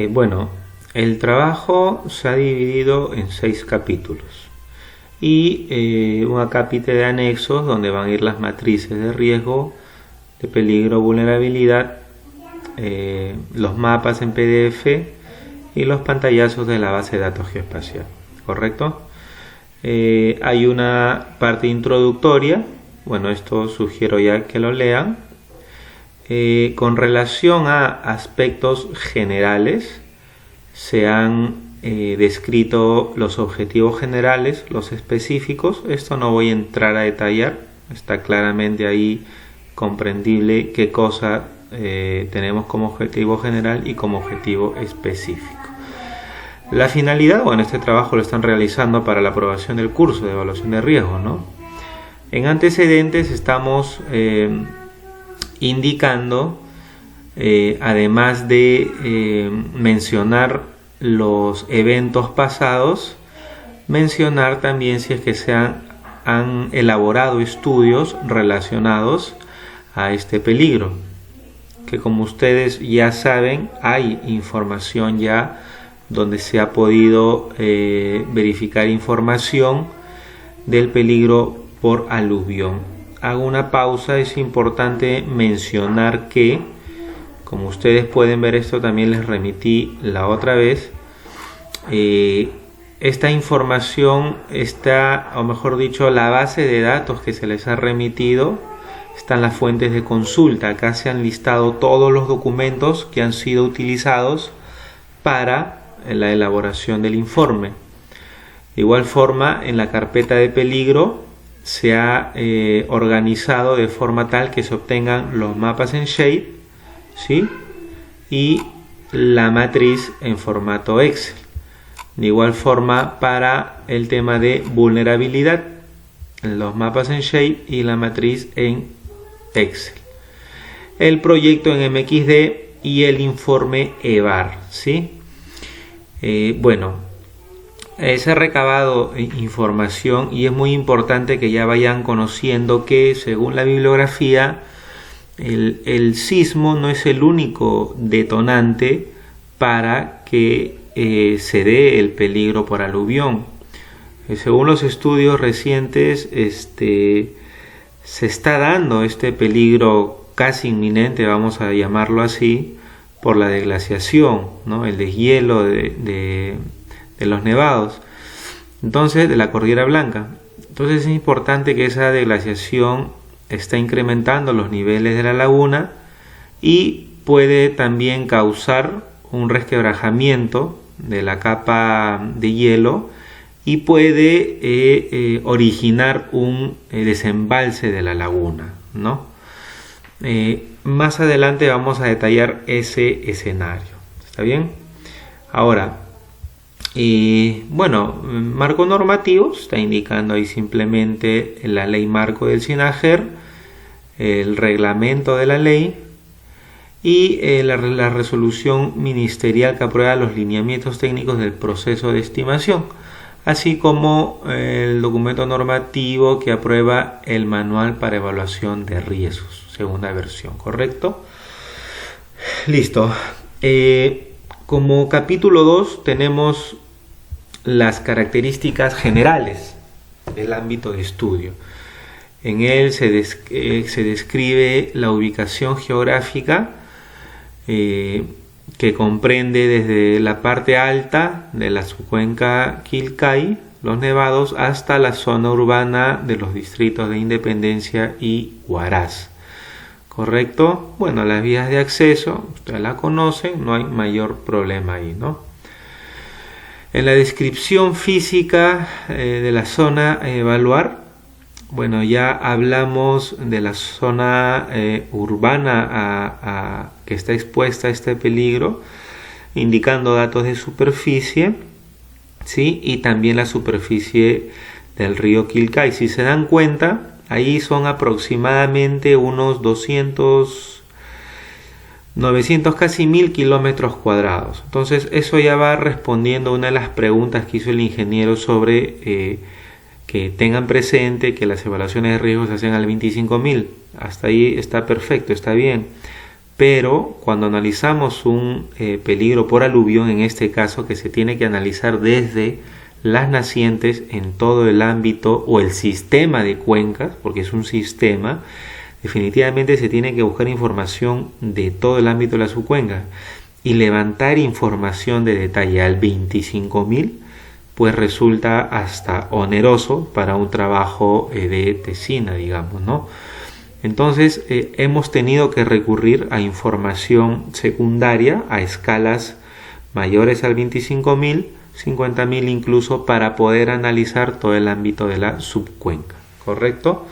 Bueno, el trabajo se ha dividido en 6 capítulos y un acápite de anexos donde van a ir las matrices de riesgo, de peligro, vulnerabilidad, los mapas en PDF y los pantallazos de la base de datos geoespacial, ¿correcto? Hay una parte introductoria, bueno, esto sugiero ya que lo lean. Con relación a aspectos generales, se han descrito los objetivos generales, los específicos. Esto no voy a entrar a detallar, está claramente ahí comprendible qué cosa tenemos como objetivo general y como objetivo específico. La finalidad, bueno, este trabajo lo están realizando para la aprobación del curso de evaluación de riesgo, ¿no? En antecedentes estamos indicando, además de mencionar los eventos pasados, mencionar también si es que han elaborado estudios relacionados a este peligro, que como ustedes ya saben, hay información ya donde se ha podido verificar información del peligro por aluvión. Hago una pausa, es importante mencionar que, como ustedes pueden ver, esto también les remití la otra vez, esta información está, o mejor dicho, la base de datos que se les ha remitido, están las fuentes de consulta. Acá se han listado todos los documentos que han sido utilizados para la elaboración del informe. De igual forma, en la carpeta de peligro se ha organizado de forma tal que se obtengan los mapas en Shape, ¿sí? Y la matriz en formato Excel. De igual forma, para el tema de vulnerabilidad, los mapas en Shape y la matriz en Excel. El proyecto en MXD y el informe EVAR, ¿sí? Bueno, se ha recabado información y es muy importante que ya vayan conociendo que, según la bibliografía, el sismo no es el único detonante para que se dé el peligro por aluvión. Según los estudios recientes, se está dando este peligro casi inminente, vamos a llamarlo así, por la deglaciación, ¿no? El deshielo de los nevados, entonces de la Cordillera Blanca. Entonces es importante que esa deglaciación está incrementando los niveles de la laguna y puede también causar un resquebrajamiento de la capa de hielo y puede originar un desembalse de la laguna, ¿no? Más adelante vamos a detallar ese escenario, ¿está bien? Ahora, bueno, marco normativo, está indicando ahí simplemente la ley marco del SINAGER, el reglamento de la ley y la resolución ministerial que aprueba los lineamientos técnicos del proceso de estimación, así como el documento normativo que aprueba el manual para evaluación de riesgos, segunda versión, ¿correcto? Listo. Como capítulo 2 tenemos las características generales del ámbito de estudio. En él se describe la ubicación geográfica que comprende desde la parte alta de la subcuenca Quilcay, los nevados, hasta la zona urbana de los distritos de Independencia y Huaraz. ¿Correcto? Bueno, las vías de acceso, ustedes la conocen, no hay mayor problema ahí, ¿no? En la descripción física de la zona a evaluar, bueno, ya hablamos de la zona urbana que está expuesta a este peligro, indicando datos de superficie, ¿sí? Y también la superficie del río Quilcay. Si se dan cuenta, ahí son aproximadamente unos 900, casi 1000 kilómetros cuadrados. Entonces eso ya va respondiendo a una de las preguntas que hizo el ingeniero sobre que tengan presente que las evaluaciones de riesgos se hacen al 25.000. Hasta ahí está perfecto, está bien. pero cuando analizamos un peligro por aluvión, en este caso, que se tiene que analizar desde las nacientes en todo el ámbito o el sistema de cuencas, porque es un sistema, definitivamente se tiene que buscar información de todo el ámbito de la subcuenca y levantar información de detalle al 25.000, pues resulta hasta oneroso para un trabajo de tesina, digamos, ¿no? Entonces hemos tenido que recurrir a información secundaria, a escalas mayores al 25.000, 50.000 incluso, para poder analizar todo el ámbito de la subcuenca, ¿correcto?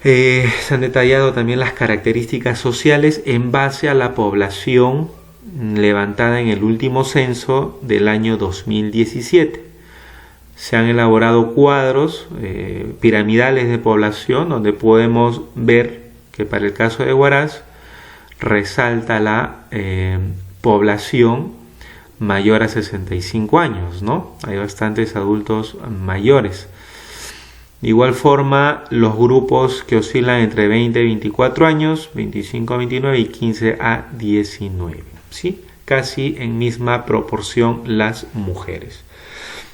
Se han detallado también las características sociales en base a la población levantada en el último censo del año 2017. Se han elaborado cuadros piramidales de población donde podemos ver que para el caso de Huaraz resalta la población mayor a 65 años, ¿no? Hay bastantes adultos mayores. De igual forma, los grupos que oscilan entre 20 y 24 años, 25 a 29 y 15 a 19, ¿sí? Casi en misma proporción las mujeres.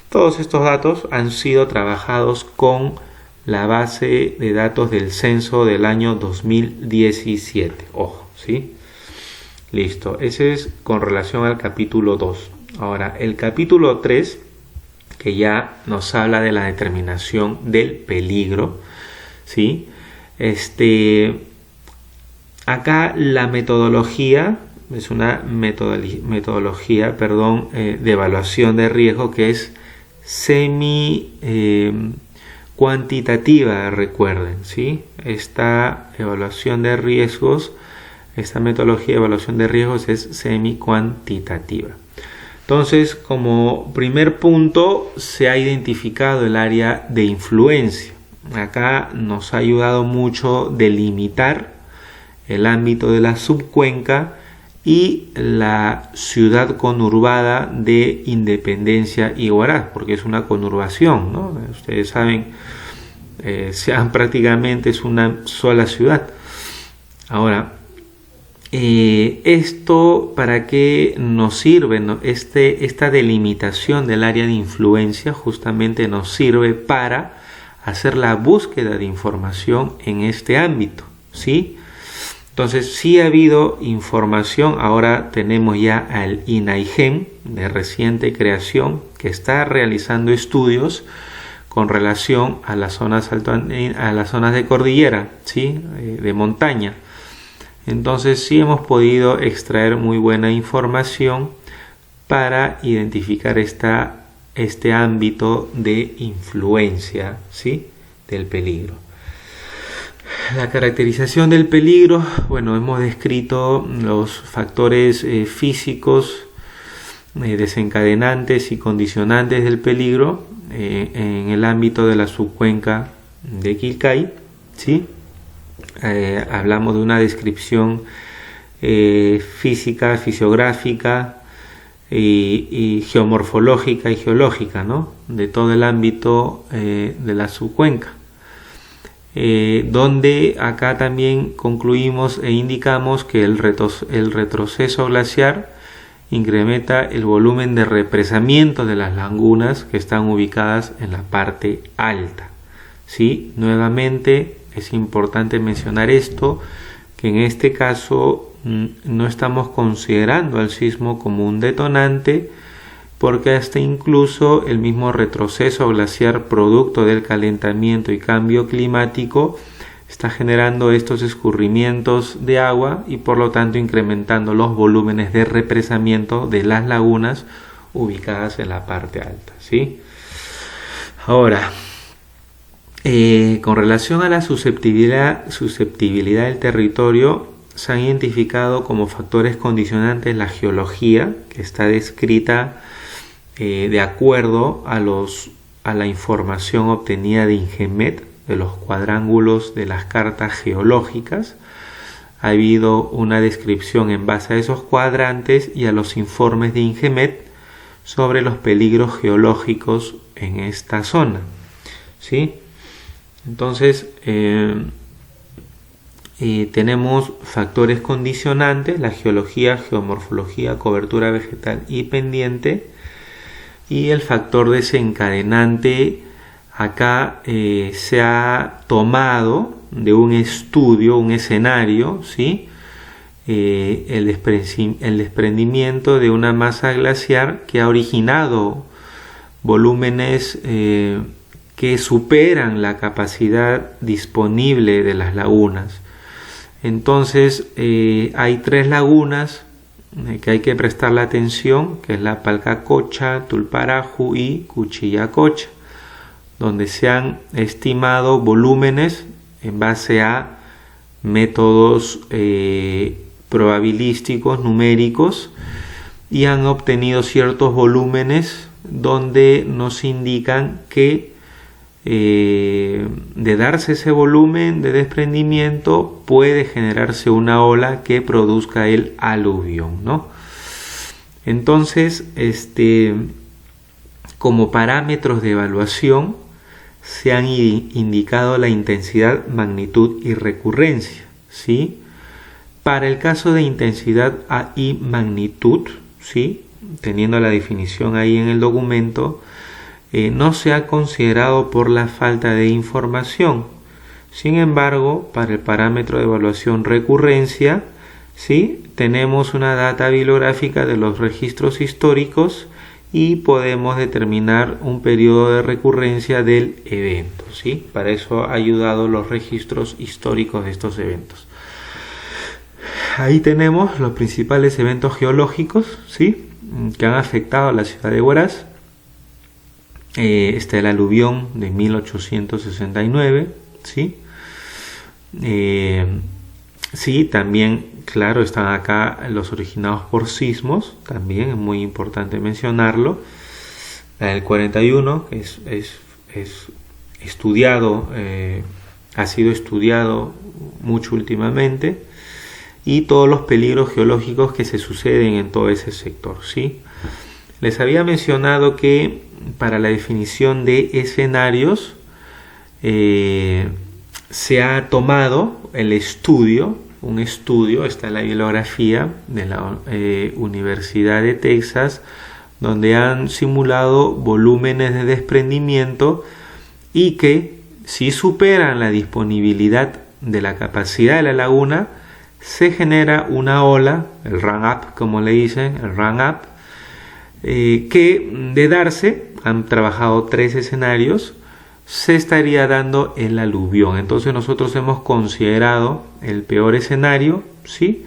Todos estos datos han sido trabajados con la base de datos del censo del año 2017. Ojo, ¿sí? Listo. Ese es con relación al capítulo 2. Ahora, el capítulo 3, que ya nos habla de la determinación del peligro, ¿sí? Acá la metodología es una metodología, de evaluación de riesgo que es semi cuantitativa, recuerden, ¿sí? Esta evaluación de riesgos, esta metodología de evaluación de riesgos es semi cuantitativa. Entonces, como primer punto, se ha identificado el área de influencia. Acá nos ha ayudado mucho delimitar el ámbito de la subcuenca y la ciudad conurbada de Independencia y Huaraz, porque es una conurbación, ¿no? Ustedes saben, prácticamente es una sola ciudad. Ahora, ¿esto para qué nos sirve, no? Esta delimitación del área de influencia justamente nos sirve para hacer la búsqueda de información en este ámbito, ¿sí? Entonces, sí ha habido información. Ahora tenemos ya al INAIGEM de reciente creación que está realizando estudios con relación a las zonas de cordillera, ¿sí? De montaña. Entonces sí hemos podido extraer muy buena información para identificar este ámbito de influencia, ¿sí? Del peligro. La caracterización del peligro, bueno, hemos descrito los factores físicos desencadenantes y condicionantes del peligro en el ámbito de la subcuenca de Quilcay, ¿sí? Hablamos de una descripción física, fisiográfica y geomorfológica y geológica, ¿no? De todo el ámbito de la subcuenca, donde acá también concluimos e indicamos que el retroceso glaciar incrementa el volumen de represamiento de las lagunas que están ubicadas en la parte alta, ¿sí? Nuevamente es importante mencionar esto, que en este caso no estamos considerando al sismo como un detonante, porque hasta incluso el mismo retroceso glaciar producto del calentamiento y cambio climático está generando estos escurrimientos de agua y por lo tanto incrementando los volúmenes de represamiento de las lagunas ubicadas en la parte alta, ¿sí? Ahora, con relación a la susceptibilidad del territorio, se han identificado como factores condicionantes la geología, que está descrita de acuerdo a la información obtenida de INGEMET, de los cuadrángulos de las cartas geológicas. Ha habido una descripción en base a esos cuadrantes y a los informes de INGEMET sobre los peligros geológicos en esta zona, ¿sí? Entonces, tenemos factores condicionantes, la geología, geomorfología, cobertura vegetal y pendiente, y el factor desencadenante acá se ha tomado de un estudio, un escenario, ¿sí? El desprendimiento de una masa glaciar que ha originado volúmenes que superan la capacidad disponible de las lagunas. Entonces hay 3 lagunas que hay que prestarle atención, que es la Palcacocha, Tulparaju y Cuchillacocha, donde se han estimado volúmenes en base a métodos probabilísticos, numéricos, y han obtenido ciertos volúmenes donde nos indican que de darse ese volumen de desprendimiento puede generarse una ola que produzca el aluvión, ¿no? Entonces, como parámetros de evaluación se han indicado la intensidad, magnitud y recurrencia, ¿sí? Para el caso de intensidad y magnitud, ¿sí?, teniendo la definición ahí en el documento, no se ha considerado por la falta de información. Sin embargo, para el parámetro de evaluación recurrencia, ¿sí?, tenemos una data bibliográfica de los registros históricos y podemos determinar un periodo de recurrencia del evento, ¿sí? Para eso ha ayudado los registros históricos de estos eventos. Ahí tenemos los principales eventos geológicos, ¿sí?, que han afectado a la ciudad de Huaraz. Está el aluvión de 1869, ¿sí? Sí, también, claro, están acá los originados por sismos, también es muy importante mencionarlo. El 41, que es estudiado, ha sido estudiado mucho últimamente, y todos los peligros geológicos que se suceden en todo ese sector, ¿sí? Les había mencionado que para la definición de escenarios se ha tomado el estudio, un estudio, está en la bibliografía de la Universidad de Texas, donde han simulado volúmenes de desprendimiento y que si superan la disponibilidad de la capacidad de la laguna, se genera una ola, el run-up, como le dicen, el run-up, que de darse, han trabajado 3 escenarios, se estaría dando el aluvión. Entonces nosotros hemos considerado el peor escenario, ¿sí?,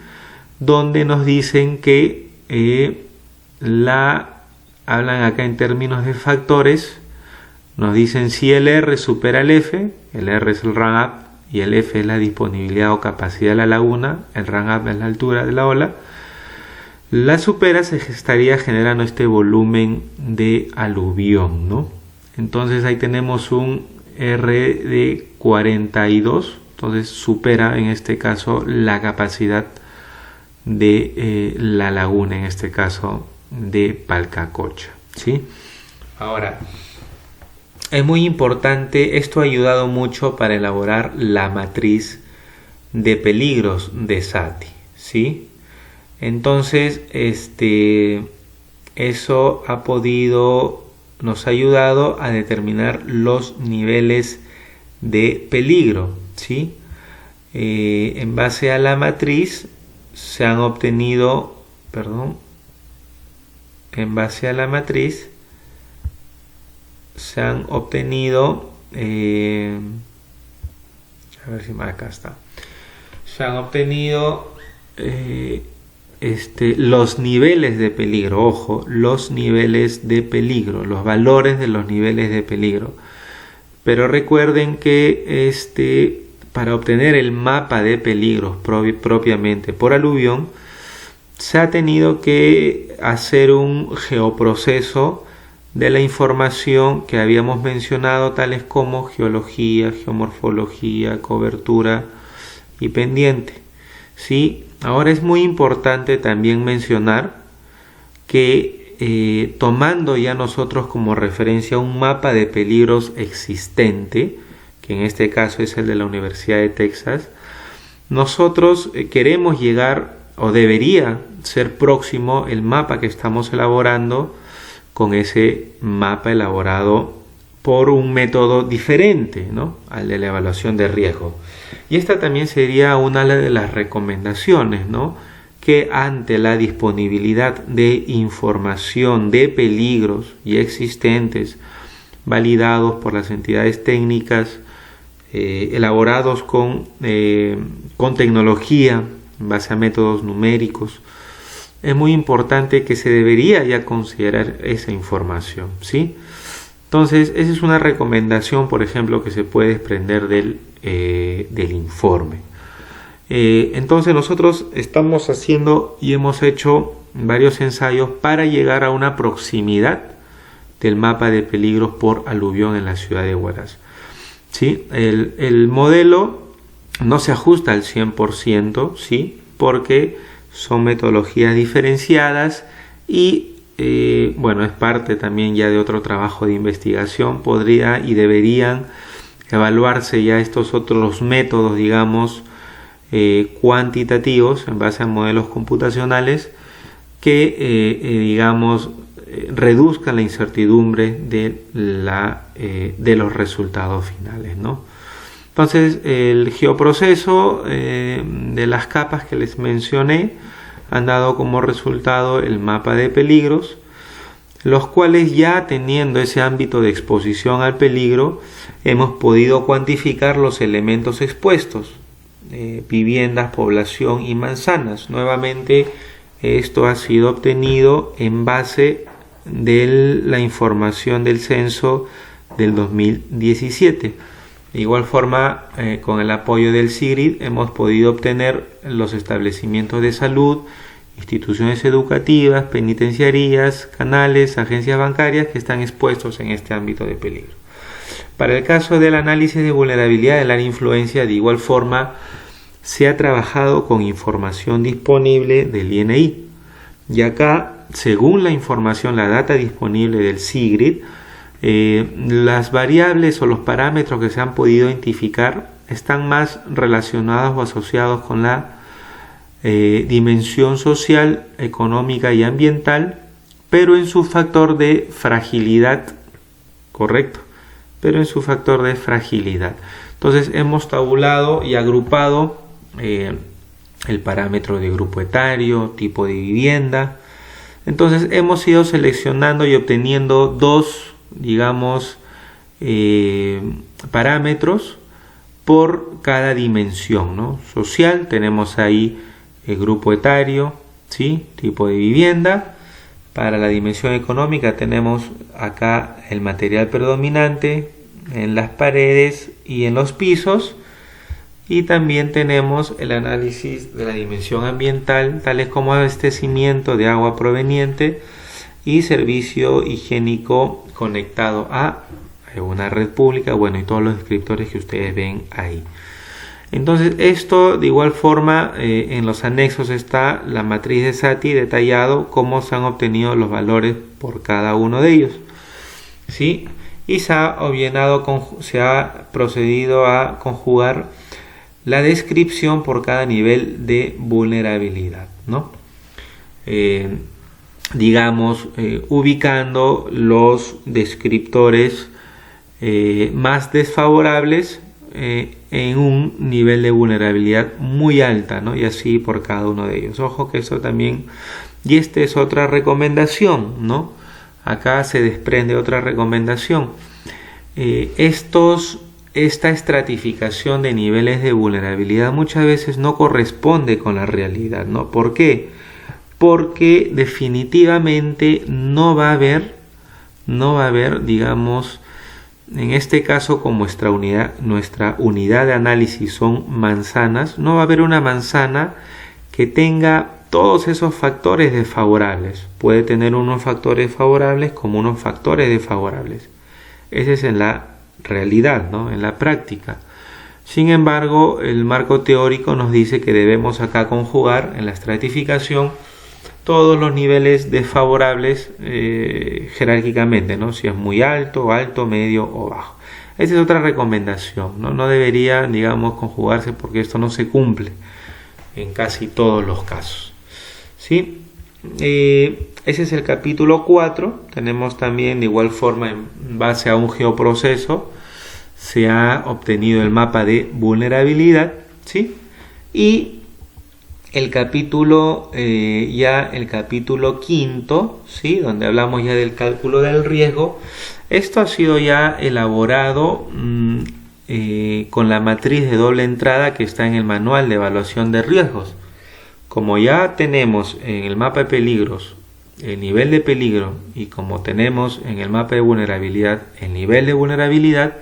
donde nos dicen que hablan acá en términos de factores, nos dicen si el R supera el F, el R es el run-up y el F es la disponibilidad o capacidad de la laguna, el run-up es la altura de la ola, la supera, se estaría generando este volumen de aluvión, ¿no? Entonces ahí tenemos un R de 42, entonces supera en este caso la capacidad de la laguna, en este caso de Palcacocha, ¿sí? Ahora, es muy importante, esto ha ayudado mucho para elaborar la matriz de peligros de SATI, ¿sí? Entonces, eso nos ha ayudado a determinar los niveles de peligro, ¿sí? En base a la matriz se han obtenido, a ver si acá está, se han obtenido los niveles de peligro, ojo, los niveles de peligro, los valores de los niveles de peligro. Pero recuerden que para obtener el mapa de peligros propiamente por aluvión, se ha tenido que hacer un geoproceso de la información que habíamos mencionado, tales como geología, geomorfología, cobertura y pendiente, ¿sí? Ahora es muy importante también mencionar que tomando ya nosotros como referencia un mapa de peligros existente, que en este caso es el de la Universidad de Texas, nosotros queremos llegar, o debería ser próximo el mapa que estamos elaborando con ese mapa elaborado por un método diferente, ¿no?, al de la evaluación de riesgo. Y esta también sería una de las recomendaciones, ¿no?, que ante la disponibilidad de información de peligros ya existentes, validados por las entidades técnicas, elaborados con tecnología en base a métodos numéricos, es muy importante que se debería ya considerar esa información, ¿sí? Entonces, esa es una recomendación, por ejemplo, que se puede desprender del informe. Entonces, nosotros estamos haciendo y hemos hecho varios ensayos para llegar a una proximidad del mapa de peligros por aluvión en la ciudad de Huaraz, ¿sí? El modelo no se ajusta al 100%, ¿sí?, porque son metodologías diferenciadas y bueno, es parte también ya de otro trabajo de investigación. Podría y deberían evaluarse ya estos otros métodos, digamos, cuantitativos en base a modelos computacionales que, digamos, reduzcan la incertidumbre de los resultados finales, ¿no? Entonces, el geoproceso de las capas que les mencioné han dado como resultado el mapa de peligros, los cuales, ya teniendo ese ámbito de exposición al peligro, hemos podido cuantificar los elementos expuestos, viviendas, población y manzanas. Nuevamente, esto ha sido obtenido en base de la información del censo del 2017. De igual forma, con el apoyo del SIGRID hemos podido obtener los establecimientos de salud, instituciones educativas, penitenciarías, canales, agencias bancarias que están expuestos en este ámbito de peligro. Para el caso del análisis de vulnerabilidad del área de influencia, de igual forma, se ha trabajado con información disponible del INI. Y acá, según la información, la data disponible del SIGRID, las variables o los parámetros que se han podido identificar están más relacionados o asociados con la dimensión social, económica y ambiental, pero en su factor de fragilidad, correcto, pero en su factor de fragilidad. Entonces hemos tabulado y agrupado el parámetro de grupo etario, tipo de vivienda. Entonces hemos ido seleccionando y obteniendo dos, digamos, parámetros por cada dimensión, ¿no? Social, tenemos ahí el grupo etario, ¿sí?, tipo de vivienda. Para la dimensión económica tenemos acá el material predominante en las paredes y en los pisos, y también tenemos el análisis de la dimensión ambiental, tales como abastecimiento de agua proveniente y servicio higiénico conectado a una red pública, bueno, y todos los descriptores que ustedes ven ahí. Entonces, esto de igual forma, en los anexos está la matriz de Satie detallado cómo se han obtenido los valores por cada uno de ellos, ¿sí? Y se ha procedido a conjugar la descripción por cada nivel de vulnerabilidad, ¿no? Digamos, ubicando los descriptores más desfavorables en un nivel de vulnerabilidad muy alta, ¿no? Y así por cada uno de ellos. Ojo que eso también, y esta es otra recomendación, ¿no? Acá se desprende otra recomendación. Esta estratificación de niveles de vulnerabilidad muchas veces no corresponde con la realidad, ¿no? ¿Por qué? Porque definitivamente no va a haber, digamos, en este caso, como nuestra unidad de análisis son manzanas, no va a haber una manzana que tenga todos esos factores desfavorables. Puede tener unos factores favorables como unos factores desfavorables. Ese es en la realidad, ¿no?, en la práctica. Sin embargo, el marco teórico nos dice que debemos acá conjugar en la estratificación todos los niveles desfavorables jerárquicamente, ¿no? Si es muy alto, medio o bajo. Esa es otra recomendación, ¿no? No debería, digamos, conjugarse porque esto no se cumple en casi todos los casos, ¿sí? Ese es el capítulo 4. Tenemos también, de igual forma, en base a un geoproceso, se ha obtenido el mapa de vulnerabilidad, ¿sí? Y el capítulo, el capítulo 5, ¿sí? Donde hablamos ya del cálculo del riesgo. Esto ha sido ya elaborado con la matriz de doble entrada que está en el manual de evaluación de riesgos. Como ya tenemos en el mapa de peligros el nivel de peligro y como tenemos en el mapa de vulnerabilidad el nivel de vulnerabilidad,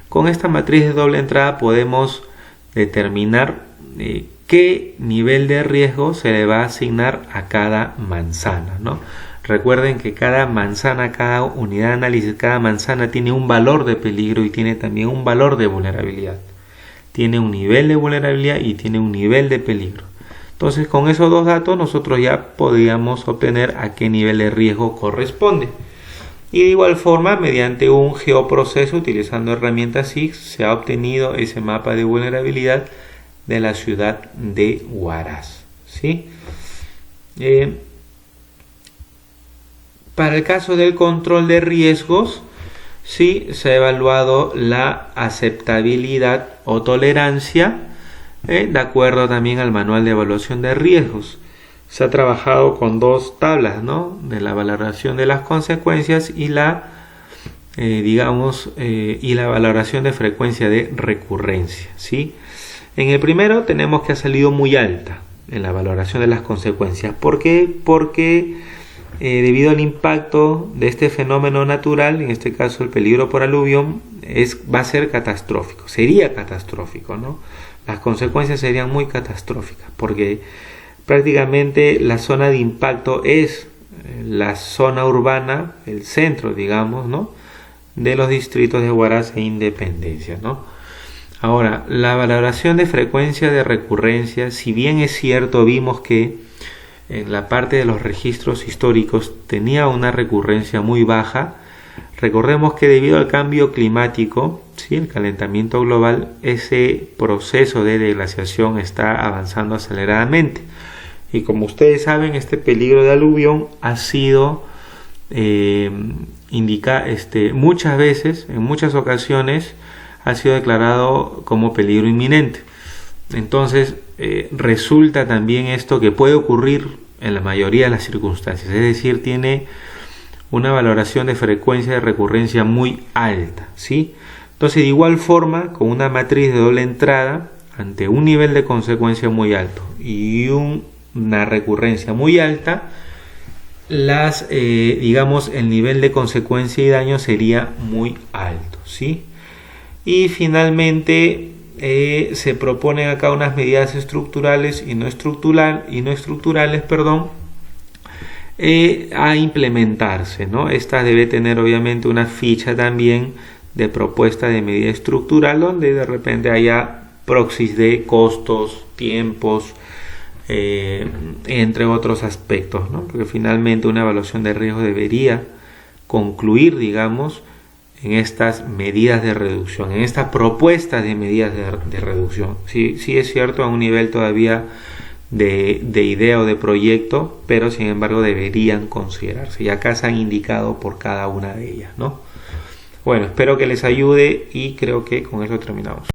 con esta matriz de doble entrada podemos determinar qué nivel de riesgo se le va a asignar a cada manzana, ¿no? Recuerden que cada manzana, cada unidad de análisis, cada manzana tiene un valor de peligro y tiene también un valor de vulnerabilidad. Tiene un nivel de vulnerabilidad y tiene un nivel de peligro. Entonces, con esos dos datos nosotros ya podríamos obtener a qué nivel de riesgo corresponde. Y de igual forma, mediante un geoproceso utilizando herramientas SIG, se ha obtenido ese mapa de vulnerabilidad de la ciudad de Huaraz, ¿sí? Para el caso del control de riesgos, sí se ha evaluado la aceptabilidad o tolerancia, de acuerdo también al manual de evaluación de riesgos. Se ha trabajado con dos tablas, ¿no? De la valoración de las consecuencias y la valoración de frecuencia de recurrencia, ¿sí? En el primero tenemos que ha salido muy alta en la valoración de las consecuencias. ¿Por qué? Porque debido al impacto de este fenómeno natural, en este caso el peligro por aluvión, va a ser catastrófico, sería catastrófico, ¿no? Las consecuencias serían muy catastróficas porque prácticamente la zona de impacto es la zona urbana, el centro, digamos, ¿no? De los distritos de Huaraz e Independencia, ¿no? Ahora, la valoración de frecuencia de recurrencia, si bien es cierto, vimos que en la parte de los registros históricos tenía una recurrencia muy baja, recordemos que debido al cambio climático, ¿sí? El calentamiento global, ese proceso de deglaciación está avanzando aceleradamente. Y como ustedes saben, este peligro de aluvión ha sido muchas veces, en muchas ocasiones, ha sido declarado como peligro inminente. Entonces, resulta también esto que puede ocurrir en la mayoría de las circunstancias, es decir, tiene una valoración de frecuencia de recurrencia muy alta, ¿sí? Entonces, de igual forma, con una matriz de doble entrada, ante un nivel de consecuencia muy alto y una recurrencia muy alta, el nivel de consecuencia y daño sería muy alto, ¿sí? Y finalmente se proponen acá unas medidas estructurales y no estructurales, a implementarse, ¿no? Esta debe tener obviamente una ficha también de propuesta de medida estructural donde de repente haya proxies de costos, tiempos, entre otros aspectos, ¿no? Porque finalmente una evaluación de riesgo debería concluir, digamos, en estas medidas de reducción, en estas propuestas de medidas de reducción. Sí es cierto, a un nivel todavía de idea o de proyecto, pero sin embargo deberían considerarse. Y acá se han indicado por cada una de ellas, ¿no? Bueno, espero que les ayude y creo que con eso terminamos.